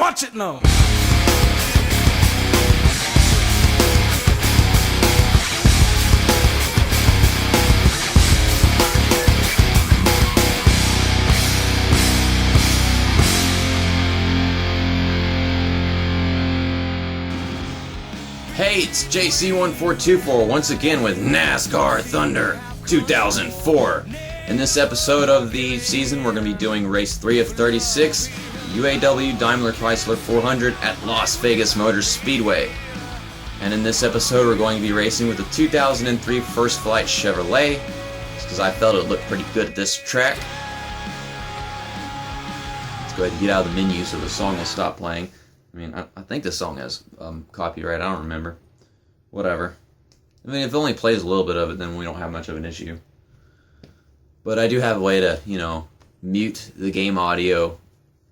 Watch it now. Hey, it's JC1424 once again with NASCAR Thunder 2004. In this episode of the season, we're going to be doing race 3 of 36, UAW Daimler Chrysler 400 at Las Vegas Motor Speedway. And in this episode, we're going to be racing with the 2003 First Flight Chevrolet, just because I felt it looked pretty good at this track. Let's go ahead and get out of the menu so the song will stop playing. I mean, I think this song has copyright. I don't remember. Whatever. I mean, if it only plays a little bit of it, then we don't have much of an issue. But I do have a way to, mute the game audio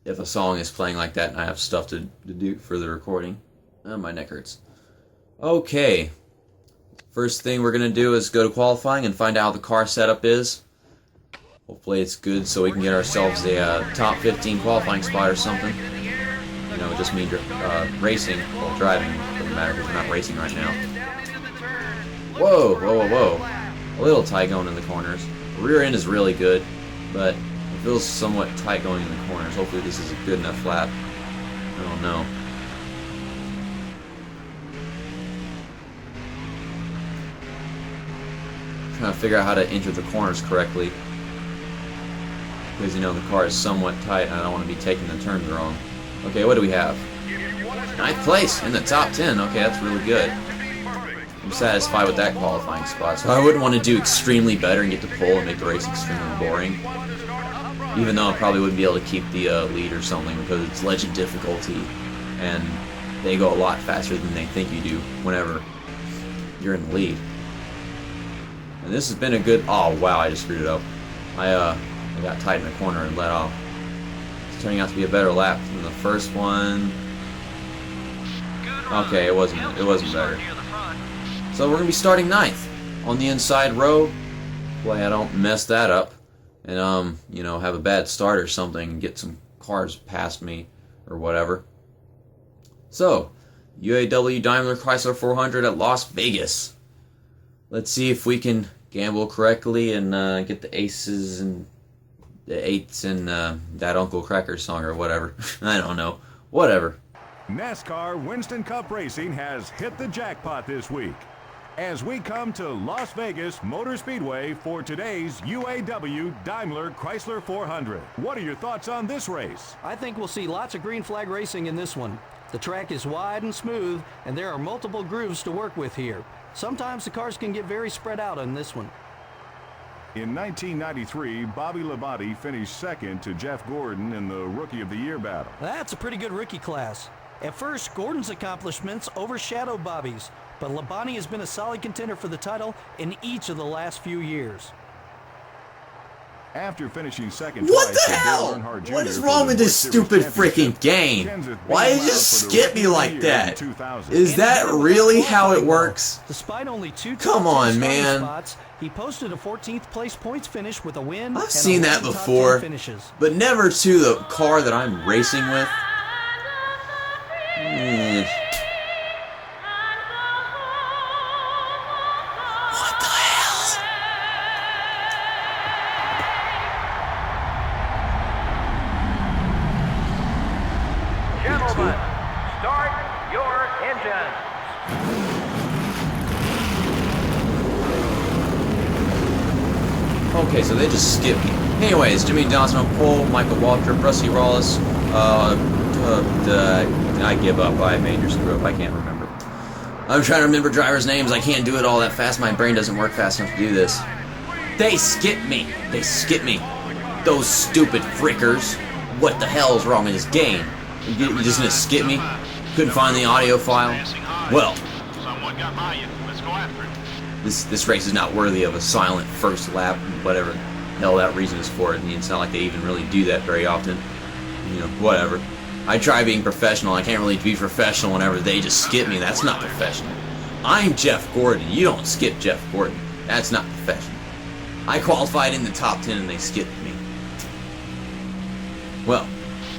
if a song is playing like that and I have stuff to do for the recording. Oh, my neck hurts. Okay. First thing we're going to do is go to qualifying and find out how the car setup is. Hopefully it's good so we can get ourselves a top 15 qualifying spot or something. It just means racing while driving. Doesn't matter because we're not racing right now. Whoa, whoa, whoa, whoa. A little tight going in the corners. The rear end is really good, but it feels somewhat tight going in the corners. Hopefully this is a good enough lap. I don't know. Trying to figure out how to enter the corners correctly. Because, the car is somewhat tight and I don't want to be taking the turns wrong. Okay, what do we have? 9th place in the top 10. Okay, that's really good. I'm satisfied with that qualifying spot. So I wouldn't want to do extremely better and get to pole and make the race extremely boring. Even though I probably wouldn't be able to keep the lead or something because it's legend difficulty. And they go a lot faster than they think you do whenever you're in the lead. And this has been a good... Oh, wow, I just screwed it up. I got tight in the corner and let off. Turning out to be a better lap than the first one. Okay, it wasn't better. So we're gonna be starting 9th on the inside row. Boy, I don't mess that up and have a bad start or something and get some cars past me or whatever. So, UAW Daimler Chrysler 400 at Las Vegas. Let's see if we can gamble correctly and get the aces and the 8s in that Uncle Cracker song or whatever. I don't know. Whatever. NASCAR Winston Cup Racing has hit the jackpot this week as we come to Las Vegas Motor Speedway for today's UAW Daimler Chrysler 400. What are your thoughts on this race? I think we'll see lots of green flag racing in this one. The track is wide and smooth, and there are multiple grooves to work with here. Sometimes the cars can get very spread out on this one. In 1993, Bobby Labonte finished second to Jeff Gordon in the Rookie of the Year battle. That's a pretty good rookie class. At first, Gordon's accomplishments overshadowed Bobby's, but Labonte has been a solid contender for the title in each of the last few years. After finishing second What twice the to hell? Dale Earnhardt Jr. What is for wrong the with this World Series stupid championship, freaking game? Kenseth Why beat did you him out just for the skip me Rookie of the like Year that? in 2000. Is that really how it works? Despite only two Come top 10 on, starting man. spots, he posted a 14th place points finish with a win. I've and seen that 11 top 10 before, finishes. but never to the car that I'm racing with. What the hell? Gentlemen, start your engines. Okay, so they just skipped me. Anyways, Jimmy Johnson on pole, Michael Waltrip, Rusty Rawls. I give up. I made your screw up. I can't remember. I'm trying to remember drivers' names. I can't do it all that fast. My brain doesn't work fast enough to do this. They skipped me. They skipped me. Those stupid frickers. What the hell is wrong with this game? You just gonna skip me? Couldn't find the audio file? Well, Someone got by you. Let's go after it. this race is not worthy of a silent first lap, whatever the hell that reason is for it. And it's not like they even really do that very often. Whatever. I try being professional. I can't really be professional whenever they just skip me. That's not professional. I'm Jeff Gordon. You don't skip Jeff Gordon. That's not professional. I qualified in the top 10 and they skipped me. Well.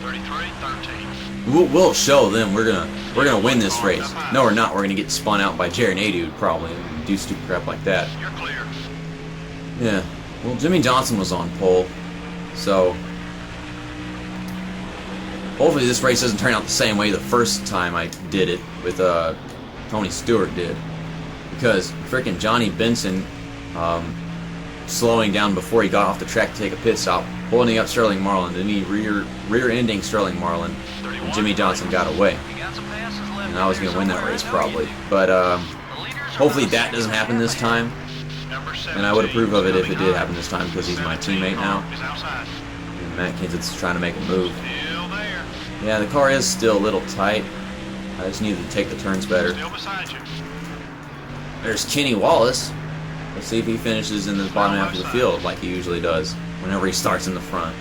33-13. We'll show them we're gonna win this race. No, we're not. We're gonna get spun out by Jerry Nadeau probably and do stupid crap like that. You're clear. Yeah. Well, Jimmy Johnson was on pole, so hopefully this race doesn't turn out the same way the first time I did it with Tony Stewart did, because frickin' Johnny Benson slowing down before he got off the track to take a pit stop, holding up Sterling Marlin, then he rear-ending Sterling Marlin, and Jimmy Johnson got away. And I was going to win that race probably. But hopefully that doesn't happen this time. And I would approve of it if it did happen this time because he's my teammate now. And Matt Kenseth's trying to make a move. Yeah, the car is still a little tight. I just need to take the turns better. There's Kenny Wallace. Let's see if he finishes in the bottom half of the field like he usually does whenever he starts in the front.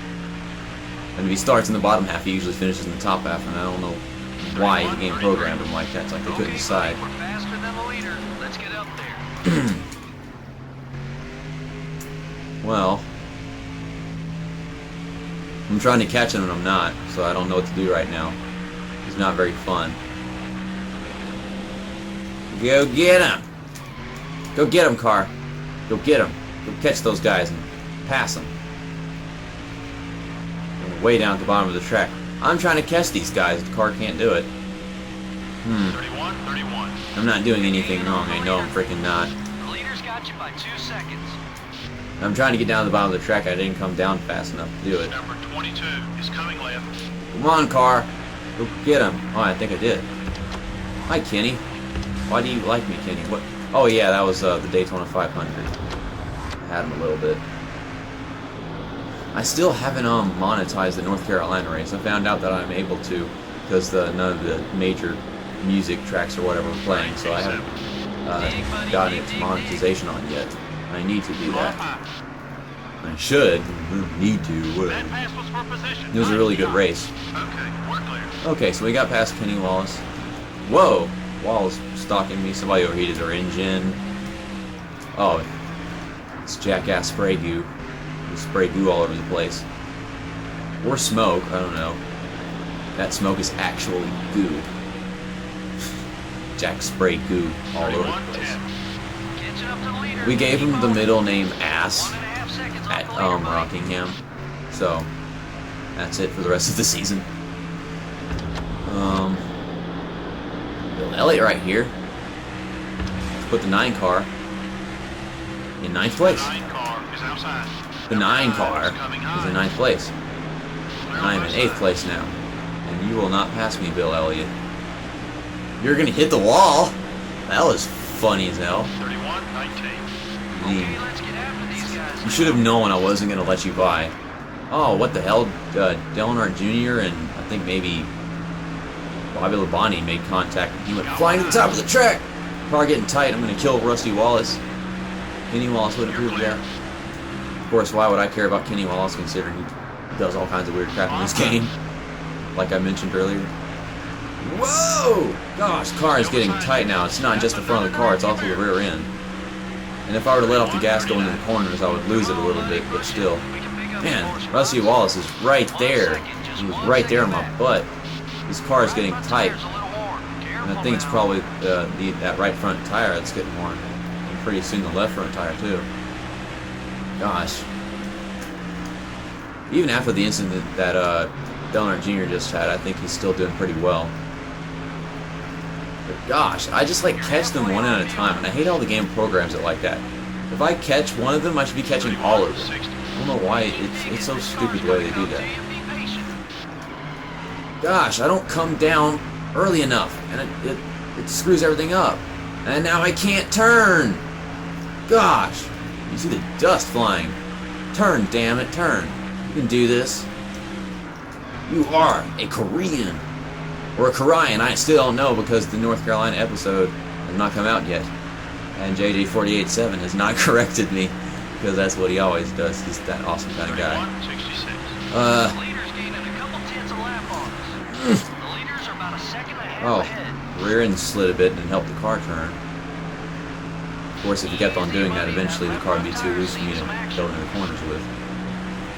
And if he starts in the bottom half, he usually finishes in the top half, and I don't know why the game programmed him like that. It's like they couldn't decide. Well, I'm trying to catch him and I'm not, so I don't know what to do right now. He's not very fun. Go get him! Go get him, car. Go get him. Go catch those guys and pass them. They're way down at the bottom of the track. I'm trying to catch these guys. The car can't do it. 31. I'm not doing anything wrong. I know I'm freaking not. The leader's got you by 2 seconds. I'm trying to get down to the bottom of the track. I didn't come down fast enough to do it. Number 22 is coming left. Come on, car. Go get him. Oh, I think I did. Hi, Kenny. Why do you like me, Kenny? What? Oh, yeah, that was the Daytona 500. I had him a little bit. I still haven't monetized the North Carolina race. I found out that I'm able to because none of the major music tracks or whatever were playing, so I haven't gotten its monetization on yet. I need to do that. I should. Need to. That pass was for position. It was a really good race. Okay, we're clear. Okay, so we got past Kenny Wallace. Whoa! Wallace stalking me. Somebody overheated their engine. Oh, it's jackass spray goo. There's spray goo all over the place. Or smoke, I don't know. That smoke is actually goo. Jack spray goo all over the place. We gave him the middle name Ass at Rockingham. So that's it for the rest of the season. Bill Elliott right here. Let's put the 9 car in 9th place. The 9 car is in 9th place. And I'm in 8th place now. And you will not pass me, Bill Elliott. You're gonna hit the wall? That was funny as hell. 31-19. You should have known I wasn't gonna let you by. Oh, what the hell? Delnard Jr. and I think maybe Bobby Labonte made contact. He went flying to the top of the track. Car getting tight. I'm gonna kill Rusty Wallace. Kenny Wallace would approve of that. Of course, why would I care about Kenny Wallace considering he does all kinds of weird crap in this game? Like I mentioned earlier. Whoa! Gosh, car is getting tight now. It's not just the front of the car, it's also the rear end. And if I were to let off the gas going into the corners, I would lose it a little bit, but still. Man, Rusty Wallace is right there. He was right there on my butt. This car is getting tight. And I think it's probably that right front tire that's getting worn. And pretty soon the left front tire, too. Gosh. Even after the incident that Delnard Jr. just had, I think he's still doing pretty well. But gosh, I just like catch them one at a time, and I hate how the game programs it like that. If I catch one of them, I should be catching all of them. I don't know why it's so stupid the way they do that. Gosh, I don't come down early enough, and it screws everything up. And now I can't turn. Gosh, you see the dust flying. Turn, damn it, turn. You can do this. You are a Korean. Or a Korean, I still don't know because the North Carolina episode has not come out yet. And JJ487 has not corrected me because that's what he always does. He's that awesome kind of guy. Oh, rear end slid a bit and helped the car turn. Of course, if he kept on doing that, eventually the car would be too loose for me to go into the corners with.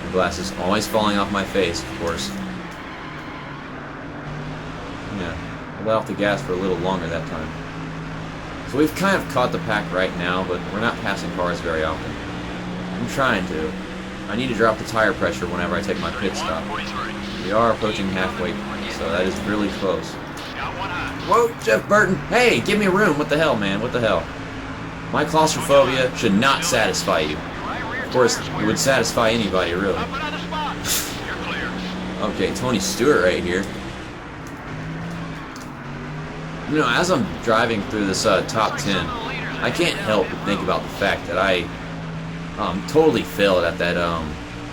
My glasses always falling off my face, of course. Yeah, I let off the gas for a little longer that time. So we've kind of caught the pack right now, but we're not passing cars very often. I'm trying to. I need to drop the tire pressure whenever I take my pit stop. 43. We are approaching halfway, so that is really close. Got one high. Whoa, Jeff Burton! Hey, give me room! What the hell, man? What the hell? My claustrophobia should not satisfy you. Of course, it would satisfy anybody, really. Up another spot. You're clear. Okay, Tony Stewart right here. You know, as I'm driving through this top 10, I can't help but think about the fact that I totally failed at that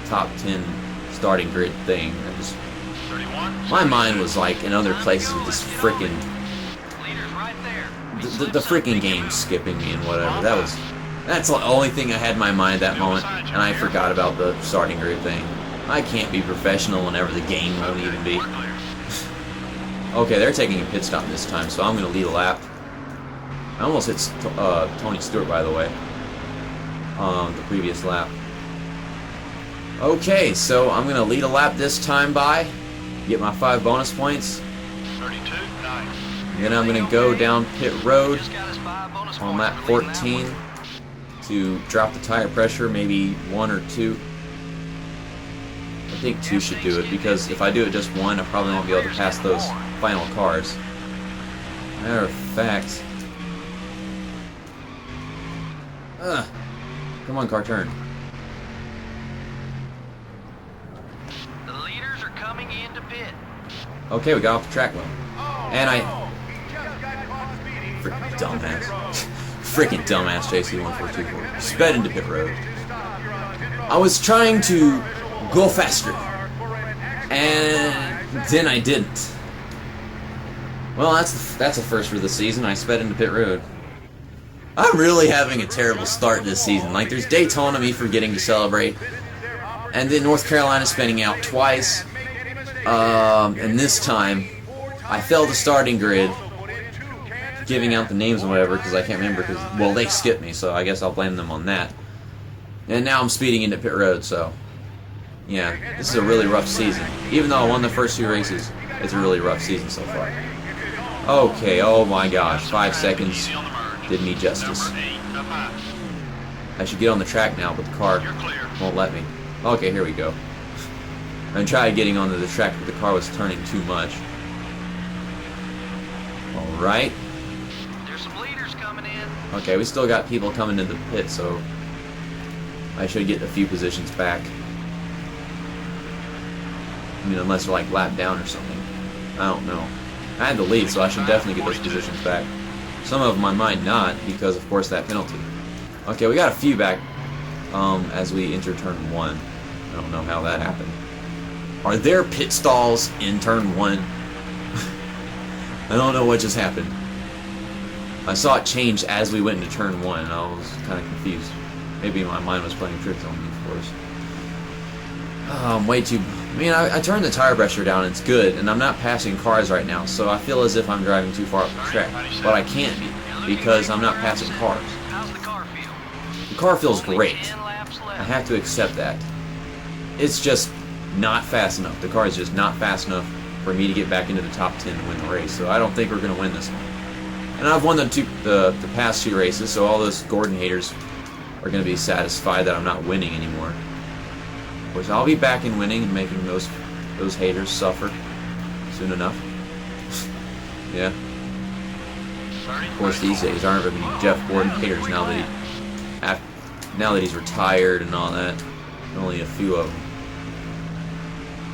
top 10 starting grid thing. I just, 31. my mind was like in other places with this freaking Leader's right there. the freaking game skipping me and whatever. That's the only thing I had in my mind at that moment, and I forgot about the starting grid thing. I can't be professional whenever the game won't even be. We're clear. Okay, they're taking a pit stop this time, so I'm going to lead a lap. I almost hit Tony Stewart, by the way, the previous lap. Okay, so I'm going to lead a lap this time by, get my 5 bonus points, 32. Nice. and then I'm going to go down pit road Just got us 5 bonus on points lap for leading that 14 one. to drop the tire pressure, maybe 1 or 2. I think 2 should do it, because if I do it just 1, I probably won't be able to pass those final cars. Matter of fact... come on, car, turn. The leaders are coming into pit. Okay, we got off the track well. And I... Freaking dumbass. Freaking dumbass JC1424. Sped into pit road. I was trying to go faster. And then I didn't. Well, that's a first for the season. I sped into pit road. I'm really having a terrible start this season. Like, there's Daytona, me forgetting to celebrate. And then North Carolina spinning out twice. And this time, I failed the starting grid, giving out the names and whatever, because I can't remember, because, well, they skipped me, so I guess I'll blame them on that. And now I'm speeding into pit road, so, yeah, this is a really rough season. Even though I won the first 2 races, it's a really rough season so far. Okay, oh my gosh, 5 seconds Easy on the merge. did me justice. Number 8 up high. I should get on the track now, but the car You're clear. won't let me. Okay, here we go. I tried getting onto the track, but the car was turning too much. Alright. There's some leaders coming in. Okay, we still got people coming into the pit, so I should get a few positions back. I mean, unless they're like lap down or something. I don't know. I had the lead, so I should definitely get those positions back. Some of them I might not, because of course that penalty. Okay, we got a few back as we enter turn 1. I don't know how that happened. Are there pit stalls in turn 1? I don't know what just happened. I saw it change as we went into turn 1, and I was kind of confused. Maybe my mind was playing tricks on me, of course. I'm way too... I mean, I turned the tire pressure down, and it's good, and I'm not passing cars right now, so I feel as if I'm driving too far up the track. But I can't be, because I'm not passing cars. How's the car feel? The car feels Only great. 10 laps I left. have to accept that. It's just not fast enough. The car is just not fast enough for me to get back into the top 10 and win the race, so I don't think we're going to win this one. And I've won the past 2 races, so all those Gordon haters are going to be satisfied that I'm not winning anymore. Of course, I'll be back in winning and making those haters suffer soon enough. Yeah. Of course, these days aren't going to be Jeff Gordon haters now that he's retired and all that. Only a few of them.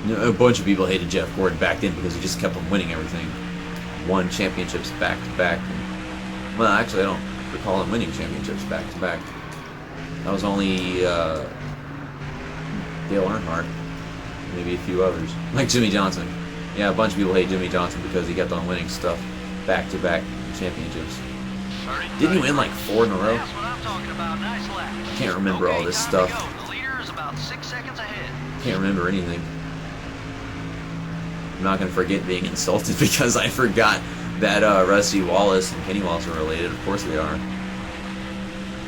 You know, a bunch of people hated Jeff Gordon back then because he just kept on winning everything. Won championships back to back. Well, actually, I don't recall him winning championships back to back. That was only Dale Earnhardt, maybe a few others, like Jimmy Johnson. Yeah, a bunch of people hate Jimmy Johnson because he kept on winning stuff back to back championships. Didn't he win like 4 in a row? That's what I'm talking about. Nice lap. I can't remember all this time to stuff. go. The leader is about 6 seconds ahead. Can't remember anything. I'm not going to forget being insulted because I forgot that Rusty Wallace and Kenny Wallace are related. Of course they are.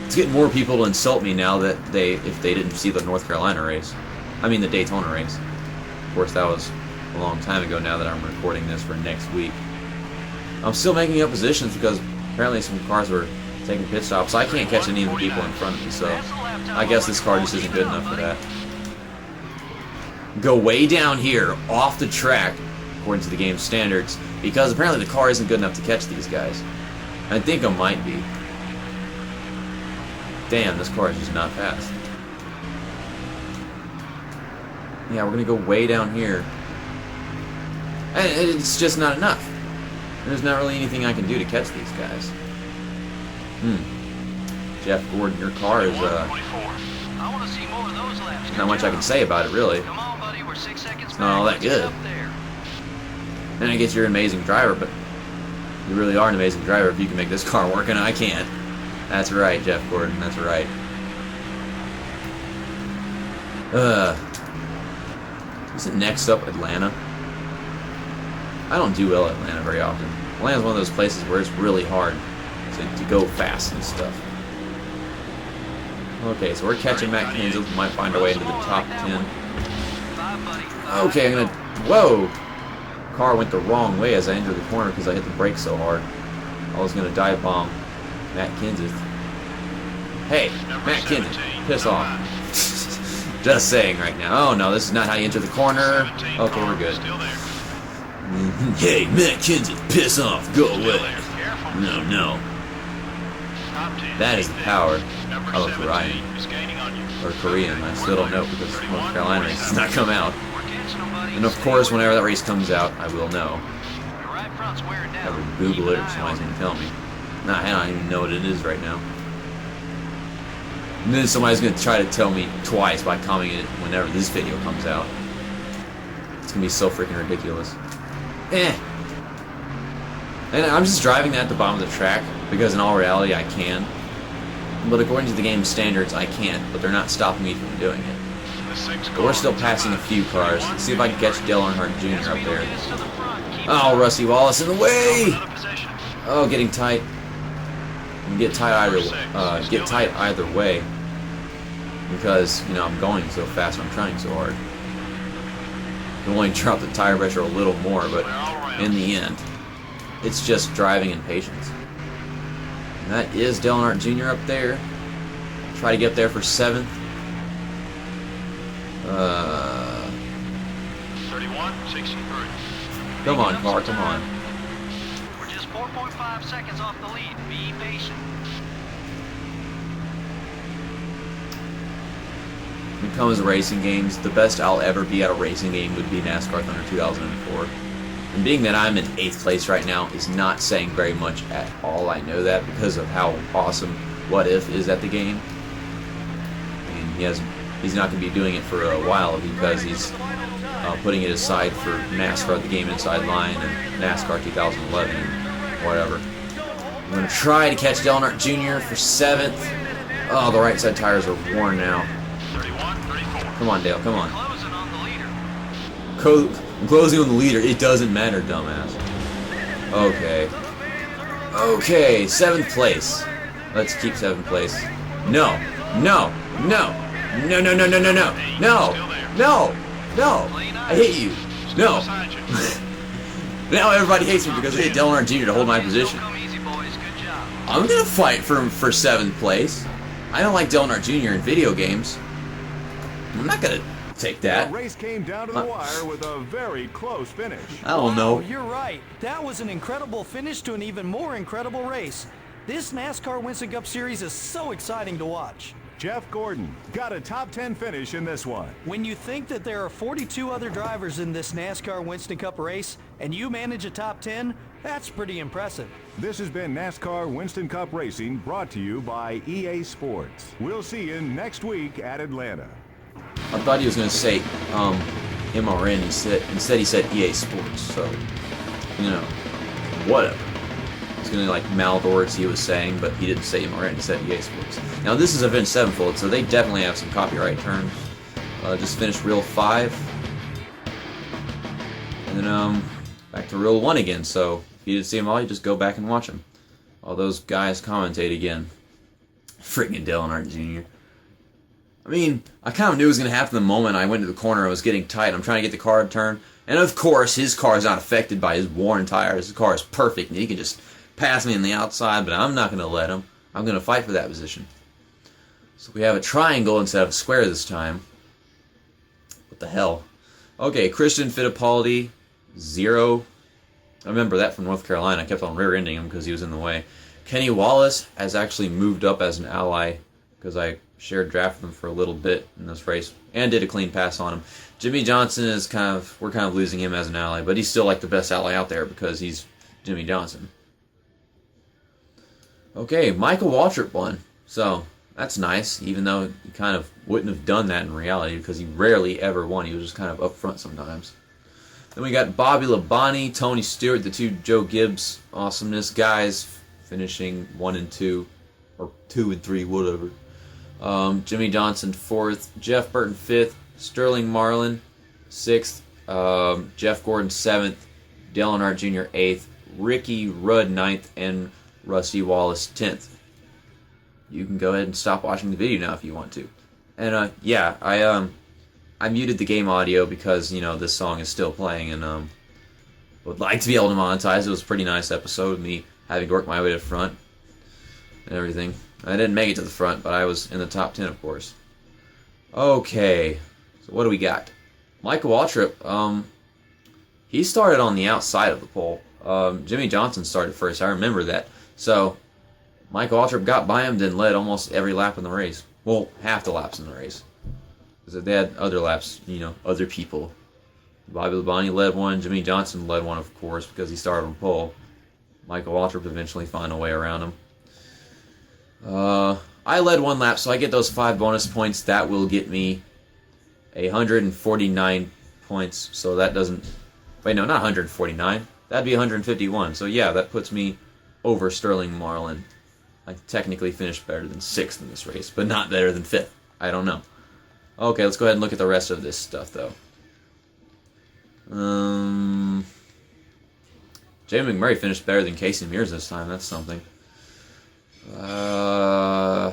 It's getting more people to insult me now that if they didn't see the North Carolina race. I mean the Daytona race. Of course that was a long time ago now that I'm recording this for next week. I'm still making up positions because apparently some cars were taking pit stops. I can't catch any of the people in front of me, so I guess this car just isn't good enough for that. Go way down here, off the track, according to the game's standards, because apparently the car isn't good enough to catch these guys. I think it might be. Damn, this car is just not fast. Yeah, we're gonna go way down here. And it's just not enough. There's not really anything I can do to catch these guys. Jeff Gordon, your car is, I want to see more of those laps. not much I can say about it, really. Come on, buddy. We're 6 seconds It's not all that back. Let's get good. up there. And I guess you're an amazing driver, but you really are an amazing driver if you can make this car work, and I can't. That's right, Jeff Gordon, that's right. Isn't next up Atlanta? I don't do well at Atlanta very often. Atlanta's one of those places where it's really hard to go fast and stuff. Okay, so we're catching Matt Kenseth. We might find our way into the top 10. Okay, I'm gonna... Whoa! Car went the wrong way as I entered the corner because I hit the brake so hard. I was gonna dive bomb Matt Kenseth. Hey, Matt Kenseth, piss off. Just saying right now. Oh no, this is not how you enter the corner. Okay, we're good. Hey, Matt Kenseth, piss off, go away. No, no. That is the power of Korean. Or Korean, I still don't know because North Carolina race has not come out. And of course, whenever that race comes out, I will know. I will Google it or somebody's going to tell me. Nah, I don't even know what it is right now. And then somebody's going to try to tell me twice by commenting it whenever this video comes out. It's going to be so freaking ridiculous. And I'm just driving that at the bottom of the track because in all reality I can. But according to the game's standards, I can't. But they're not stopping me from doing it. But we're still passing a few cars. Let's see if I can catch Dale Earnhardt Jr. up there. Oh, Rusty Wallace in the way! Oh, getting tight. Get tight either way. Because, you know, I'm going so fast and I'm trying so hard. I can only drop the tire pressure a little more, but in the end, it's just driving and patience. And that is Dale Earnhardt Jr. up there. Try to get up there for 7th. 31-63. Come on, car, come on. We're just 4.5 seconds off the lead. Be patient. When it comes to racing games, the best I'll ever be at a racing game would be NASCAR Thunder 2004. And being that I'm in 8th place right now is not saying very much at all. I know that because of how awesome What If is at the game. I mean, he's not going to be doing it for a while because he's putting it aside for NASCAR the Game Inside Line and NASCAR 2011 and whatever. I'm going to try to catch Dale Earnhardt Jr. for 7th. Oh, the right side tires are worn now. 31-34. Come on, Dale, come on. Closing on the leader. Closing on the leader. It doesn't matter, dumbass. Okay. Okay, 7th place. Let's keep 7th place. No. No. No. No, no, no, no, no, no. No. No. No. I hate you. No. Now everybody hates me because I hit Dale Earnhardt Jr. to hold my position. Come easy, boys. Good job. I'm going to fight for 7th place. I don't like Dale Earnhardt Jr. in video games. I'm not going to take that. The race came down to the wire with a very close finish. I don't know. You're right. That was an incredible finish to an even more incredible race. This NASCAR Winston Cup Series is so exciting to watch. Jeff Gordon got a top 10 finish in this one. When you think that there are 42 other drivers in this NASCAR Winston Cup race and you manage a top 10, that's pretty impressive. This has been NASCAR Winston Cup Racing, brought to you by EA Sports. We'll see you next week at Atlanta. I thought he was going to say MRN. Instead he said EA Sports. So, you know, whatever. He's going to like mouth words he was saying, but he didn't say MRN. He said EA Sports. Now this is Avenged Sevenfold, so they definitely have some copyright terms. Just finished Reel 5, and then back to Reel 1 again. So if you didn't see them all, you just go back and watch them. All those guys commentate again. Freaking Dale Earnhardt Jr. I mean, I kind of knew it was going to happen the moment I went to the corner. I was getting tight. I'm trying to get the car to turn, And of course, his car is not affected by his worn tires. His car is perfect, and he can just pass me on the outside, but I'm not going to let him. I'm going to fight for that position. So we have a triangle instead of a square this time. What the hell? Okay, Christian Fittipaldi, 0. I remember that from North Carolina. I kept on rear-ending him because he was in the way. Kenny Wallace has actually moved up as an ally because I shared draft with him for a little bit in this race and did a clean pass on him. Jimmy Johnson is we're kind of losing him as an ally, but he's still like the best ally out there because he's Jimmy Johnson. Okay, Michael Waltrip won. So that's nice, even though he kind of wouldn't have done that in reality because he rarely ever won. He was just kind of up front sometimes. Then we got Bobby Labonte, Tony Stewart, the two Joe Gibbs awesomeness guys, finishing 1 and 2, or 2 and 3, whatever. Jimmy Johnson 4th, Jeff Burton 5th, Sterling Marlin 6th, Jeff Gordon 7th, Dale Earnhardt Jr. 8th, Ricky Rudd 9th, and Rusty Wallace 10th. You can go ahead and stop watching the video now if you want to. And yeah, I muted the game audio because, you know, this song is still playing, and would like to be able to monetize. It was a pretty nice episode of me having to work my way to the front and everything. I didn't make it to the front, but I was in the top 10, of course. Okay, so what do we got? Michael Waltrip, he started on the outside of the pole. Jimmy Johnson started first, I remember that. So, Michael Waltrip got by him, then led almost every lap in the race. Well, half the laps in the race. Because they had other laps, you know, other people. Bobby Labonte led one, Jimmy Johnson led one, of course, because he started on pole. Michael Waltrip eventually found a way around him. I led one lap, so I get those 5 bonus points. That will get me 149 points. So that doesn't... Wait, no, not 149. That'd be 151. So yeah, that puts me over Sterling Marlin. I technically finished better than 6th in this race, but not better than 5th. I don't know. Okay, let's go ahead and look at the rest of this stuff, though. Jamie McMurray finished better than Casey Mears this time. That's something. My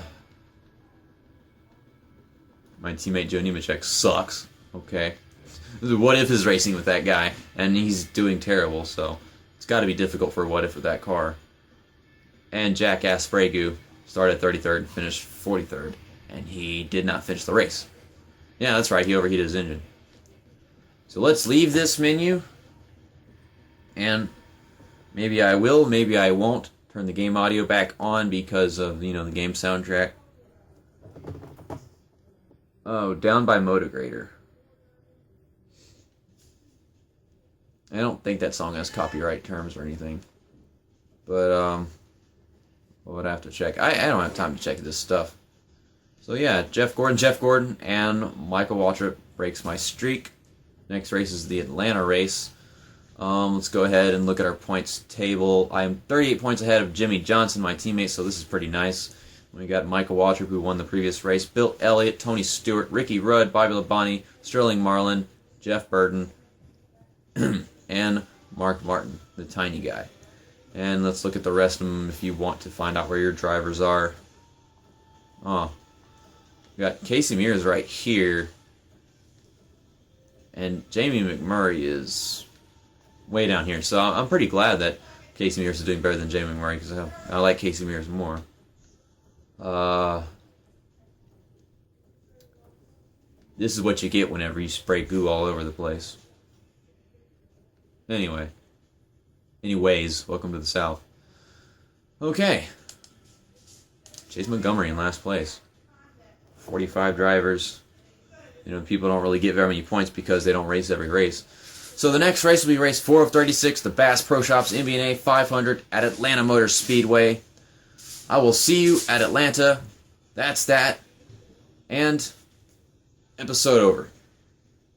teammate Joe Nemechek sucks. Okay. What If is racing with that guy, and he's doing terrible, so it's got to be difficult for What If with that car. And Jackass Sprague started 33rd and finished 43rd, and he did not finish the race. Yeah, that's right, he overheated his engine. So let's leave this menu, and maybe I will, maybe I won't turn the game audio back on because of, you know, the game soundtrack. Oh, Down by Motograder. I don't think that song has copyright terms or anything. But, I would have to check. I don't have time to check this stuff. So yeah, Jeff Gordon, and Michael Waltrip breaks my streak. Next race is the Atlanta race. Let's go ahead and look at our points table. I am 38 points ahead of Jimmy Johnson, my teammate, so this is pretty nice. We got Michael Waltrip, who won the previous race, Bill Elliott, Tony Stewart, Ricky Rudd, Bobby Labonte, Sterling Marlin, Jeff Burton, and Mark Martin, the tiny guy. And let's look at the rest of them if you want to find out where your drivers are. Oh, we got Casey Mears right here. And Jamie McMurray is way down here. So I'm pretty glad that Casey Mears is doing better than Jamie McMurray because I like Casey Mears more. This is what you get whenever you spray goo all over the place. Anyways, welcome to the South. Okay. Chase Montgomery in last place. 45 drivers. You know, people don't really get very many points because they don't race every race. So the next race will be race 4 of 36, the Bass Pro Shops MBNA 500 at Atlanta Motor Speedway. I will see you at Atlanta. That's that. And episode over.